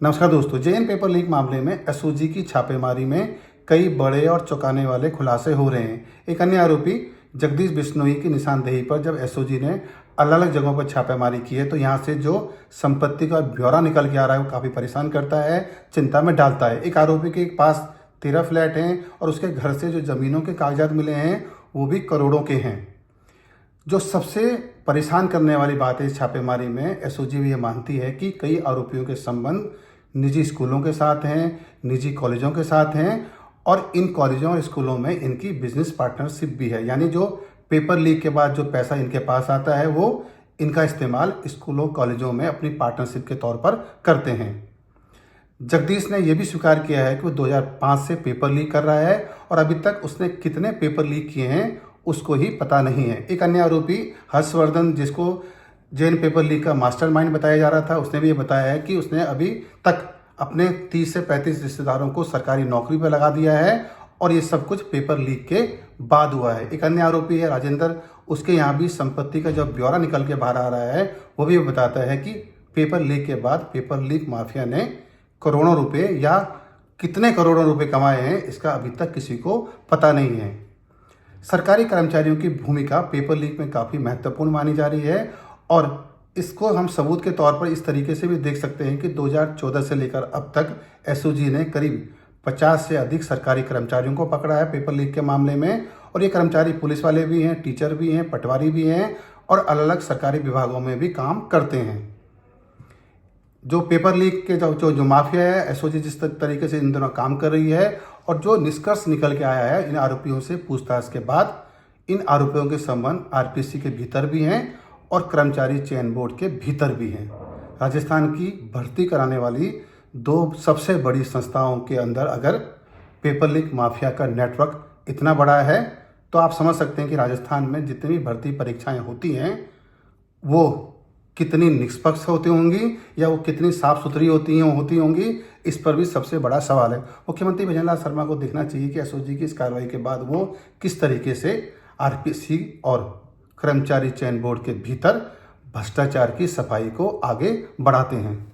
नमस्कार दोस्तों, JN paper leak मामले में एसओजी की छापेमारी में कई बड़े और चौंकाने वाले खुलासे हो रहे हैं। एक अन्य आरोपी जगदीश बिश्नोई की निशानदेही पर जब एसओजी ने अलग अलग जगहों पर छापेमारी की है तो यहाँ से जो संपत्ति का ब्यौरा निकल के आ रहा है वो काफ़ी परेशान करता है, चिंता में डालता है। एक आरोपी के पास 13 फ्लैट हैं और उसके घर से जो ज़मीनों के कागजात मिले हैं वो भी करोड़ों के हैं। जो सबसे परेशान करने वाली बात है इस छापेमारी में, एसओजी भी ये मानती है कि कई आरोपियों के संबंध निजी स्कूलों के साथ हैं, निजी कॉलेजों के साथ हैं और इन कॉलेजों और स्कूलों में इनकी बिजनेस पार्टनरशिप भी है। यानी जो पेपर लीक के बाद जो पैसा इनके पास आता है वो इनका इस्तेमाल स्कूलों कॉलेजों में अपनी पार्टनरशिप के तौर पर करते हैं। जगदीश ने यह भी स्वीकार किया है कि वो 2005 से पेपर लीक कर रहा है और अभी तक उसने कितने पेपर लीक किए हैं उसको ही पता नहीं है। एक अन्य आरोपी हर्षवर्धन, जिसको जेएन पेपर लीक का मास्टरमाइंड बताया जा रहा था, उसने भी ये बताया है कि उसने अभी तक अपने 30 से 35 रिश्तेदारों को सरकारी नौकरी पर लगा दिया है और ये सब कुछ पेपर लीक के बाद हुआ है। एक अन्य आरोपी है राजेंद्र, उसके यहाँ भी संपत्ति का जब ब्यौरा निकल के बाहर आ रहा है वो भी बताता है कि पेपर लीक के बाद पेपर लीक माफिया ने करोड़ों रुपए या कितने करोड़ों रुपए कमाए हैं इसका अभी तक किसी को पता नहीं है। सरकारी कर्मचारियों की भूमिका पेपर लीक में काफ़ी महत्वपूर्ण मानी जा रही है और इसको हम सबूत के तौर पर इस तरीके से भी देख सकते हैं कि 2014 से लेकर अब तक एसओजी ने करीब 50 से अधिक सरकारी कर्मचारियों को पकड़ा है पेपर लीक के मामले में। और ये कर्मचारी पुलिस वाले भी हैं, टीचर भी हैं, पटवारी भी हैं और अलग अलग सरकारी विभागों में भी काम करते हैं। जो पेपर लीक के जो माफिया है, एसओजी जिस तरीके से इन दिनों काम कर रही है और जो निष्कर्ष निकल के आया है इन आरोपियों से पूछताछ के बाद, इन आरोपियों के संबंध आरपीसी के भीतर भी हैं और कर्मचारी चयन बोर्ड के भीतर भी हैं। राजस्थान की भर्ती कराने वाली दो सबसे बड़ी संस्थाओं के अंदर अगर पेपर लीक माफिया का नेटवर्क इतना बड़ा है तो आप समझ सकते हैं कि राजस्थान में जितनी भी भर्ती परीक्षाएं होती हैं वो कितनी निष्पक्ष होती होंगी या वो कितनी साफ सुथरी होती होंगी, इस पर भी सबसे बड़ा सवाल है। मुख्यमंत्री भजनलाल शर्मा को देखना चाहिए कि एसओजी की इस कार्रवाई के बाद वो किस तरीके से आरपीसी और कर्मचारी चयन बोर्ड के भीतर भ्रष्टाचार की सफाई को आगे बढ़ाते हैं।